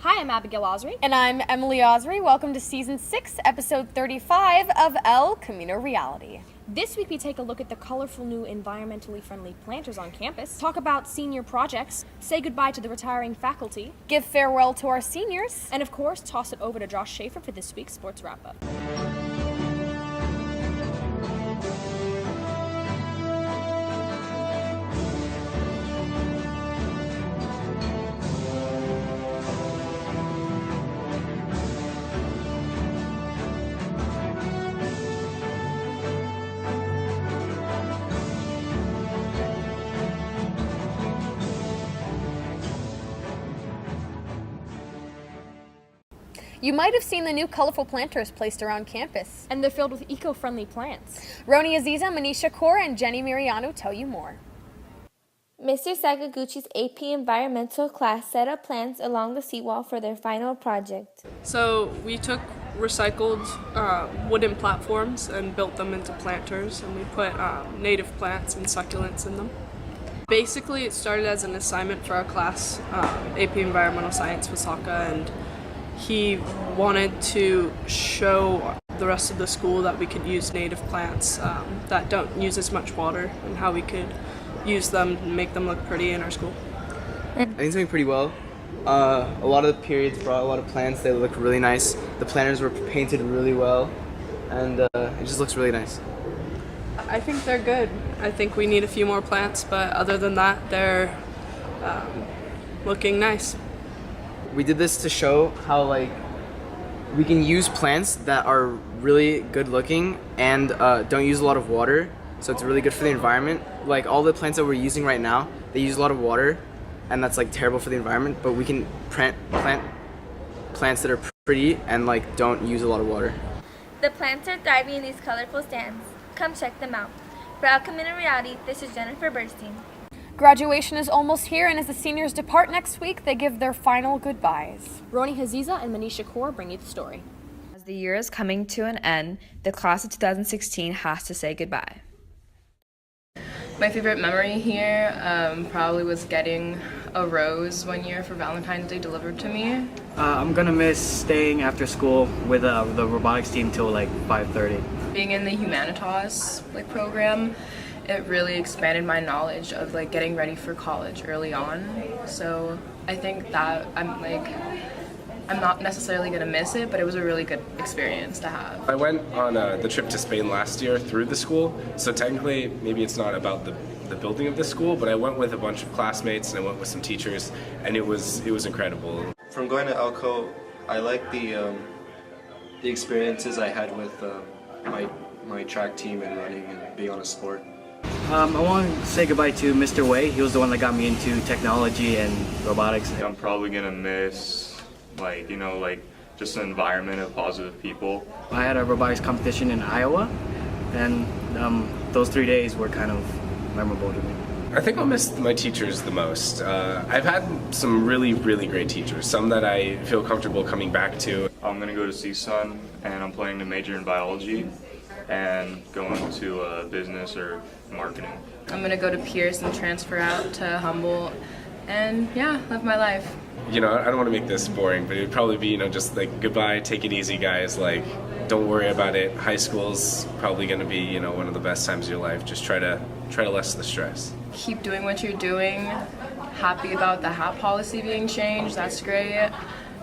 Hi, I'm Abigail Osry. And I'm Emily Osry. Welcome to Season 6, Episode 35 of El Camino Reality. This week we take a look at the colorful new environmentally friendly planters on campus, talk about senior projects, say goodbye to the retiring faculty, Give farewell to our seniors, and of course toss it over to Josh Schaefer for this week's sports wrap-up. You might have seen the new colorful planters placed around campus. And they're filled with eco-friendly plants. Roni Aziza, Manisha Kaur, and Jenny Miriano tell you more. Mr. Sakaguchi's AP Environmental class set up plants along the seawall for their final project. So we took recycled wooden platforms and built them into planters, and we put native plants and succulents in them. Basically, it started as an assignment for our class, AP Environmental Science with Saka, and he wanted to show the rest of the school that we could use native plants that don't use as much water, and how we could use them and make them look pretty in our school. I think it's doing pretty well. A lot of the periods brought a lot of plants. They look really nice. The planters were painted really well, and it just looks really nice. I think they're good. I think we need a few more plants, but other than that, they're looking nice. We did this to show how we can use plants that are really good looking and don't use a lot of water, so it's really good for the environment. Like all the plants that we're using right now, they use a lot of water, and that's terrible for the environment, but we can plant plants that are pretty and don't use a lot of water. The plants are thriving in these colorful stands. Come check them out. For El Camino Reality, this is Jennifer Burstein. Graduation is almost here, and as the seniors depart next week, they give their final goodbyes. Roni Aziza and Manisha Kaur bring you the story. As the year is coming to an end, the class of 2016 has to say goodbye. My favorite memory here probably was getting a rose one year for Valentine's Day delivered to me. I'm gonna miss staying after school with the robotics team till 5:30. Being in the Humanitas program, it really expanded my knowledge of getting ready for college early on. So I think that I'm not necessarily gonna miss it, but it was a really good experience to have. I went on the trip to Spain last year through the school, so technically maybe it's not about the building of the school, but I went with a bunch of classmates and I went with some teachers, and it was incredible. From going to Elko, I like the experiences I had with my track team and running and being on a sport. I want to say goodbye to Mr. Wei. He was the one that got me into technology and robotics. I'm probably gonna miss just an environment of positive people. I had a robotics competition in Iowa, and those 3 days were kind of memorable to me. I think I'll miss my teachers the most. I've had some really, really great teachers, some that I feel comfortable coming back to. I'm gonna go to CSUN, and I'm planning to major in biology and go into business or marketing. I'm gonna go to Pierce and transfer out to Humboldt and live my life. I don't want to make this boring, but it would probably be, just goodbye, take it easy, guys. Don't worry about it. High school's probably going to be, one of the best times of your life. Just try to lessen the stress. Keep doing what you're doing. Happy about the hat policy being changed. That's great.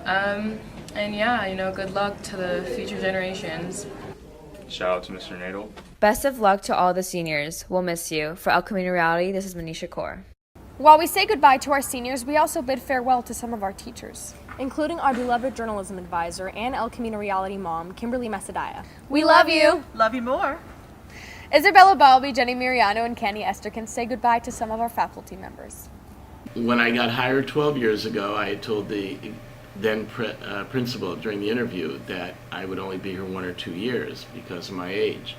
And good luck to the future generations. Shout out to Mr. Nadel. Best of luck to all the seniors. We'll miss you. For El Camino Reality, this is Manisha Kaur. While we say goodbye to our seniors, we also bid farewell to some of our teachers, including our beloved journalism advisor and El Camino Reality mom, Kimberly Mesadaya. We love you! Love you more! Isabella Balby, Jenny Miriano, and Kenny Esterkin say goodbye to some of our faculty members. When I got hired 12 years ago, I had told the then principal during the interview that I would only be here 1 or 2 years because of my age.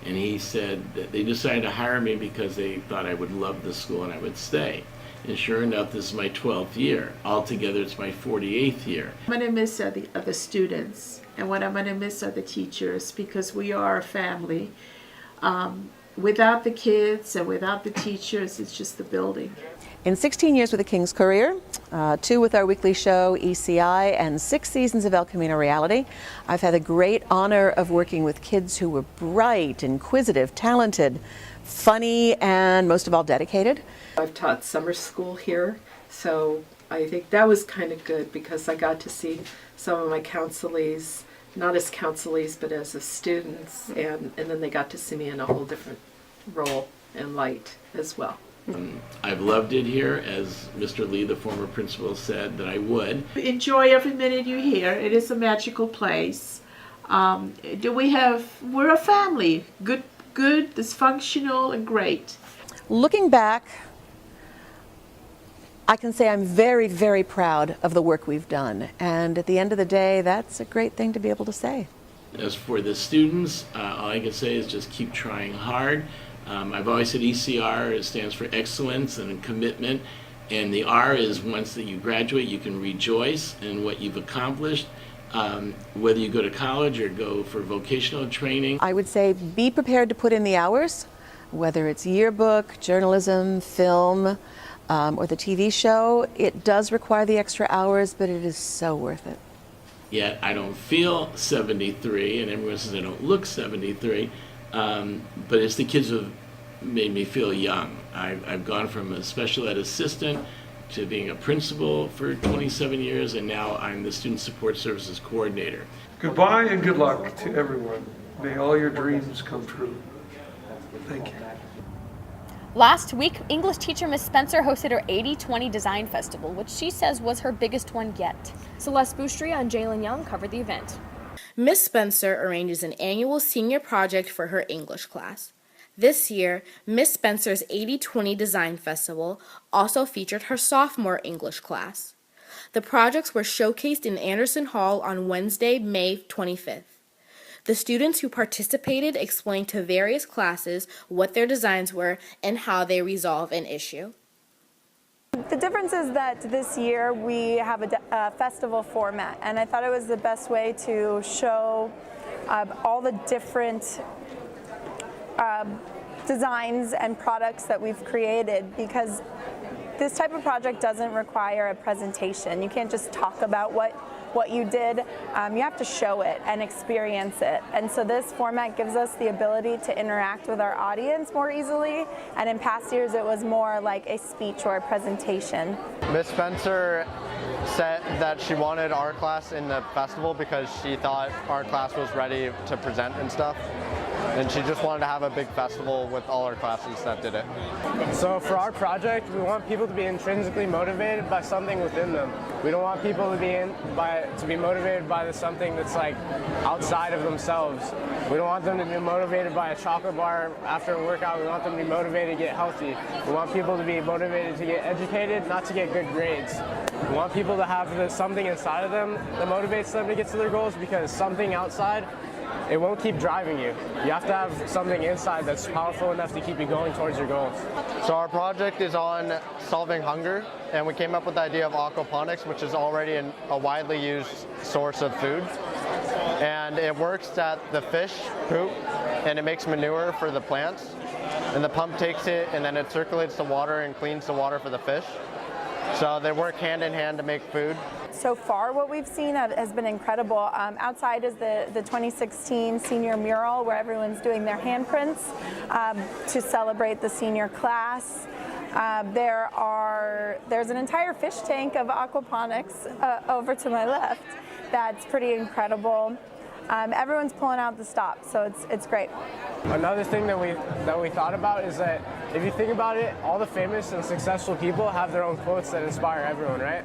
And he said that they decided to hire me because they thought I would love the school and I would stay. And sure enough, this is my 12th year. Altogether, it's my 48th year. I'm going to miss the students, and what I'm going to miss are the teachers, because we are a family. Without the kids and without the teachers, it's just the building. In 16 years with the King's Courier, 2 with our weekly show, ECI, and 6 seasons of El Camino Reality. I've had the great honor of working with kids who were bright, inquisitive, talented, funny, and most of all dedicated. I've taught summer school here, so I think that was kind of good because I got to see some of my counselees, not as counselees, but as students, and then they got to see me in a whole different role and light as well. I've loved it here, as Mr. Lee, the former principal, said that I would. Enjoy every minute you're here. It is a magical place. We're a family, good, dysfunctional, and great. Looking back, I can say I'm very, very proud of the work we've done. And at the end of the day, that's a great thing to be able to say. As for the students, all I can say is just keep trying hard. I've always said ECR, it stands for excellence and commitment, and the R is once that you graduate, you can rejoice in what you've accomplished, whether you go to college or go for vocational training. I would say be prepared to put in the hours, whether it's yearbook, journalism, film, or the TV show. It does require the extra hours, but it is so worth it. Yet I don't feel 73, and everyone says I don't look 73. But it's the kids who have made me feel young. I've gone from a special ed assistant to being a principal for 27 years, and now I'm the Student Support Services Coordinator. Goodbye and good luck to everyone. May all your dreams come true. Thank you. Last week, English teacher Miss Spencer hosted her 80/20 Design Festival, which she says was her biggest one yet. Celeste Boustria and Jalen Young covered the event. Miss Spencer arranges an annual senior project for her English class. This year, Miss Spencer's 80/20 Design Festival also featured her sophomore English class. The projects were showcased in Anderson Hall on Wednesday, May 25th. The students who participated explained to various classes what their designs were and how they resolve an issue. The difference is that this year we have a festival format, and I thought it was the best way to show all the different designs and products that we've created, because this type of project doesn't require a presentation. You can't just talk about what you did. You have to show it and experience it. And so this format gives us the ability to interact with our audience more easily, and in past years it was more like a speech or a presentation. Miss Spencer said that she wanted our class in the festival because she thought our class was ready to present and stuff. And she just wanted to have a big festival with all our classes that did it. So for our project, we want people to be intrinsically motivated by something within them. We don't want people to be motivated by something that's like outside of themselves. We don't want them to be motivated by a chocolate bar after a workout. We want them to be motivated to get healthy. We want people to be motivated to get educated, not to get good grades. We want people to have something inside of them that motivates them to get to their goals, because something outside, it won't keep driving you. You have to have something inside that's powerful enough to keep you going towards your goals. So our project is on solving hunger, and we came up with the idea of aquaponics, which is already a widely used source of food. And it works that the fish poop, and it makes manure for the plants. And the pump takes it, and then it circulates the water and cleans the water for the fish. So they work hand in hand to make food. So far what we've seen has been incredible. Outside is the 2016 senior mural where everyone's doing their handprints to celebrate the senior class. There's an entire fish tank of aquaponics over to my left. That's pretty incredible. Everyone's pulling out the stops, so it's great. Another thing that we thought about is that if you think about it, all the famous and successful people have their own quotes that inspire everyone, right?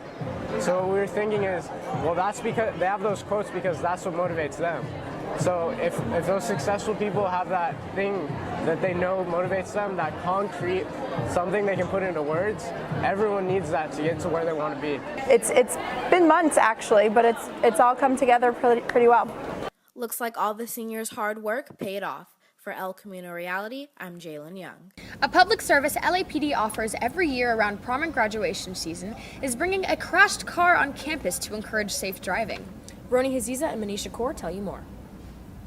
So what we were thinking is, well, that's because they have those quotes because that's what motivates them. So if those successful people have that thing that they know motivates them, that concrete something they can put into words, everyone needs that to get to where they want to be. It's been months actually, but it's all come together pretty well. Looks like all the seniors' hard work paid off. For El Camino Reality, I'm Jalen Young. A public service LAPD offers every year around prom and graduation season is bringing a crashed car on campus to encourage safe driving. Roni Haziza and Manisha Kaur tell you more.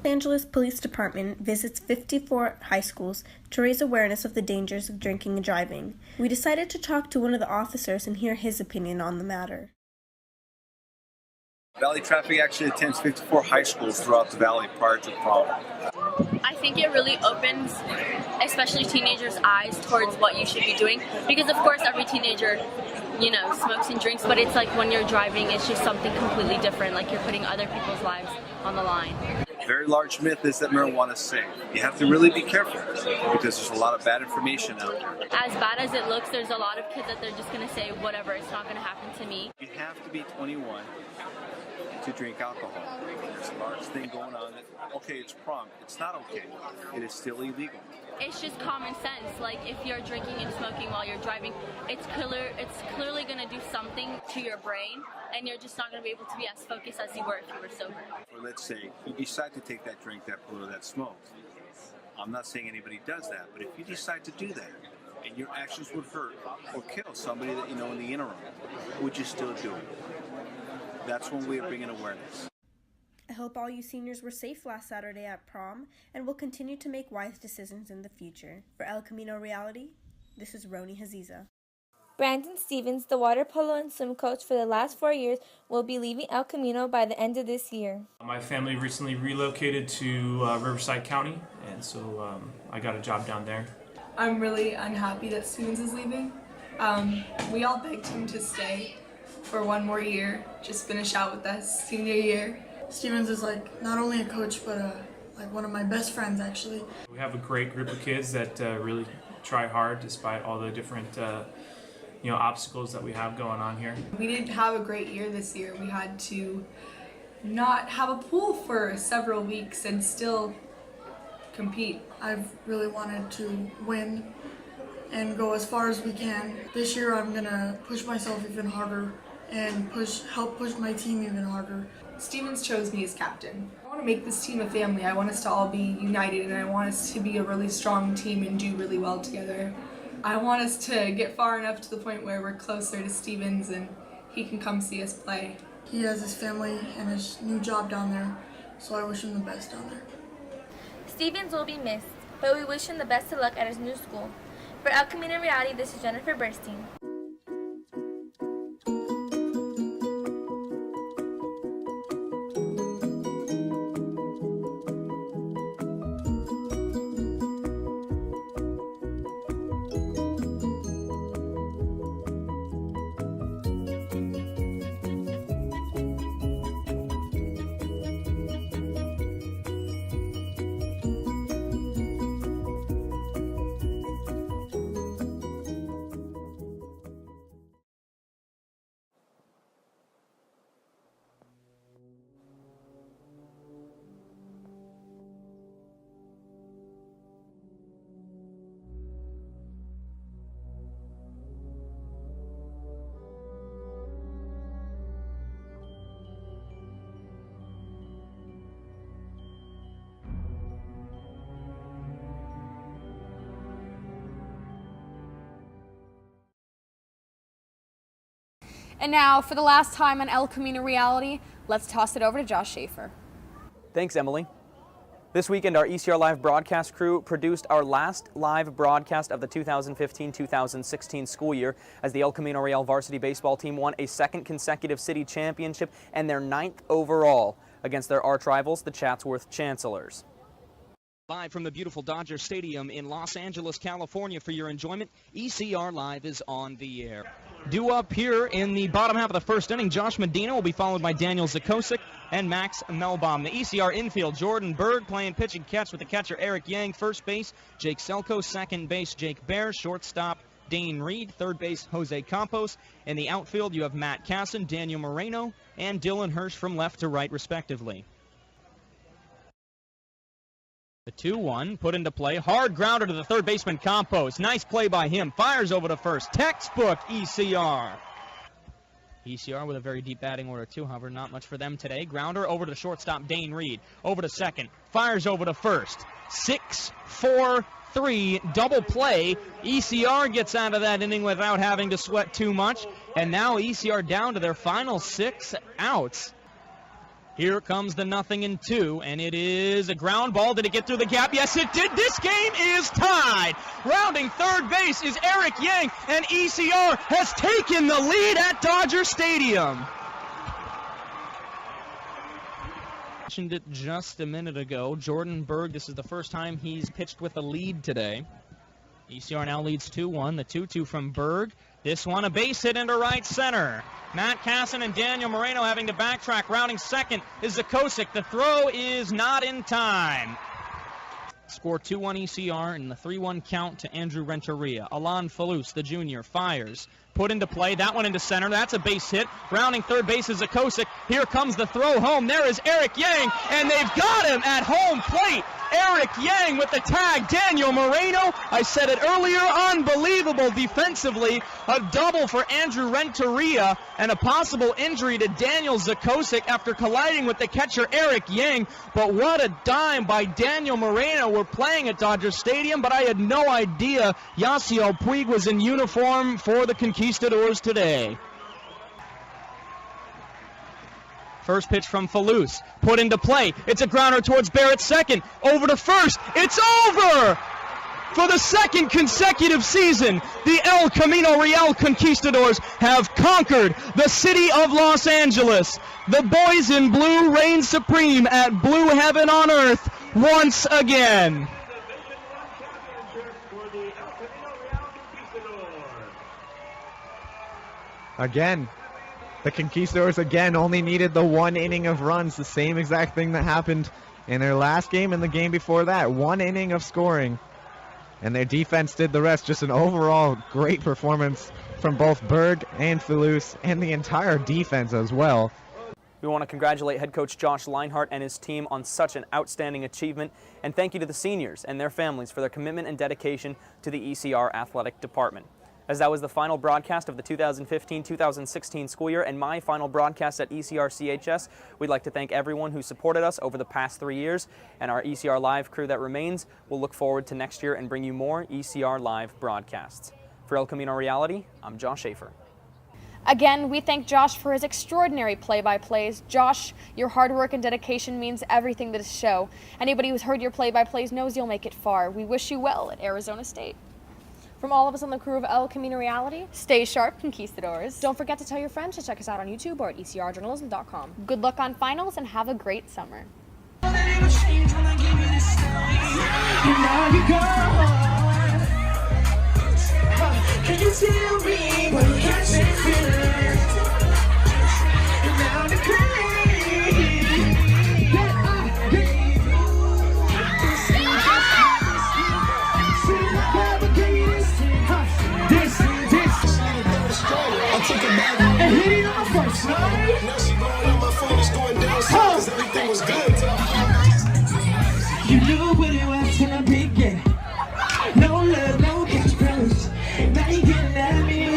Los Angeles Police Department visits 54 high schools to raise awareness of the dangers of drinking and driving. We decided to talk to one of the officers and hear his opinion on the matter. Valley Traffic actually attends 54 high schools throughout the valley prior to prom. I think it really opens, especially teenagers' eyes towards what you should be doing. Because of course every teenager, smokes and drinks, but it's like when you're driving, it's just something completely different. Like you're putting other people's lives on the line. A very large myth is that marijuana is safe. You have to really be careful because there's a lot of bad information out there. As bad as it looks, there's a lot of kids that they're just going to say, whatever, it's not going to happen to me. You have to be 21 to drink alcohol. There's a large thing going on that, okay, it's prom. It's not okay. It is still illegal. It's just common sense. Like if you're drinking and smoking while you're driving, it's clearly going to do something to your brain, and you're just not going to be able to be as focused as you were if you were sober. Or let's say you decide to take that drink, that polo, that smoke. I'm not saying anybody does that, but if you decide to do that, and your actions would hurt or kill somebody that you know in the interim, would you still do it? That's one way of bringing awareness. I hope all you seniors were safe last Saturday at prom and will continue to make wise decisions in the future. For El Camino Reality, this is Roni Haziza. Brandon Stevens, the water polo and swim coach for the last 4 years, will be leaving El Camino by the end of this year. My family recently relocated to Riverside County, and so I got a job down there. I'm really unhappy that Stevens is leaving. We all begged him to stay for one more year, just finish out with us senior year. Stevens is not only a coach, but one of my best friends actually. We have a great group of kids that really try hard despite all the different obstacles that we have going on here. We didn't have a great year this year. We had to not have a pool for several weeks and still compete. I've really wanted to win and go as far as we can. This year I'm gonna push myself even harder and help push my team even harder. Stevens chose me as captain. I want to make this team a family. I want us to all be united, and I want us to be a really strong team and do really well together. I want us to get far enough to the point where we're closer to Stevens and he can come see us play. He has his family and his new job down there, so I wish him the best down there. Stevens will be missed, but we wish him the best of luck at his new school. For El Camino Reality, this is Jennifer Burstein. And now, for the last time on El Camino Reality, let's toss it over to Josh Schaefer. Thanks, Emily. This weekend, our ECR Live broadcast crew produced our last live broadcast of the 2015-2016 school year as the El Camino Real varsity baseball team won a second consecutive city championship and their 9th overall against their arch rivals, the Chatsworth Chancellors. Live from the beautiful Dodger Stadium in Los Angeles, California for your enjoyment, ECR Live is on the air. Due up here in the bottom half of the first inning, Josh Medina will be followed by Daniel Zakosik and Max Melbaum. The ECR infield, Jordan Berg playing pitch and catch with the catcher Eric Yang. First base, Jake Selko. Second base, Jake Bear. Shortstop, Dane Reed. Third base, Jose Campos. In the outfield, you have Matt Casson, Daniel Moreno, and Dylan Hirsch from left to right, respectively. The 2-1 put into play. Hard grounder to the third baseman, Campos. Nice play by him. Fires over to first. Textbook ECR. ECR with a very deep batting order, too. However, not much for them today. Grounder over to shortstop, Dane Reed. Over to second. Fires over to first. 6-4-3 double play. ECR gets out of that inning without having to sweat too much. And now ECR down to their final 6 outs. Here comes the 0-2, and it is a ground ball. Did it get through the gap? Yes, it did. This game is tied. Rounding third base is Eric Yang, and ECR has taken the lead at Dodger Stadium. Mentioned it just a minute ago. Jordan Berg, this is the first time he's pitched with a lead today. ECR now leads 2-1. The 2-2 from Berg. This one, a base hit into right center. Matt Casson and Daniel Moreno having to backtrack. Rounding second is Zakosic. The throw is not in time. Score 2-1 ECR and the 3-1 count to Andrew Renteria. Alon Falus, the junior, fires. Put into play, that one into center. That's a base hit. Rounding third base is Zakosic. Here comes the throw home. There is Eric Yang, and they've got him at home plate. Eric Yang with the tag. Daniel Moreno, I said it earlier, unbelievable defensively. A double for Andrew Renteria and a possible injury to Daniel Zakosic after colliding with the catcher Eric Yang. But what a dime by Daniel Moreno. We're playing at Dodger Stadium, but I had no idea Yasiel Puig was in uniform for the Conquistadors today. First pitch from Falus, put into play. It's a grounder towards Barrett second. Over to first. It's over! For the second consecutive season, the El Camino Real Conquistadors have conquered the city of Los Angeles. The boys in blue reign supreme at blue heaven on earth once again. Again. The Conquistadors again only needed the 1 inning of runs, the same exact thing that happened in their last game and the game before that. 1 inning of scoring, and their defense did the rest. Just an overall great performance from both Berg and Falus and the entire defense as well. We want to congratulate head coach Josh Leinhart and his team on such an outstanding achievement, and thank you to the seniors and their families for their commitment and dedication to the ECR athletic department. As that was the final broadcast of the 2015-2016 school year and my final broadcast at ECR CHS, we'd like to thank everyone who supported us over the past 3 years, and our ECR Live crew that remains will look forward to next year and bring you more ECR Live broadcasts. For El Camino Reality, I'm Josh Schaefer. Again, we thank Josh for his extraordinary play-by-plays. Josh, your hard work and dedication means everything to this show. Anybody who's heard your play-by-plays knows you'll make it far. We wish you well at Arizona State. From all of us on the crew of El Camino Reality, stay sharp, Conquistadors. Don't forget to tell your friends to check us out on YouTube or at ecrjournalism.com. Good luck on finals and have a great summer. Can you tell me what you can't say feelings? And now the and hit it on the first night. Now she blowing up my phone, it's going down because everything was good. You knew what it was from the beginning. No love, no catch feelings. Now you getting at me.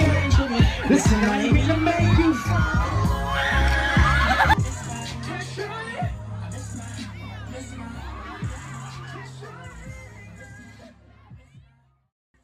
Listen, I ain't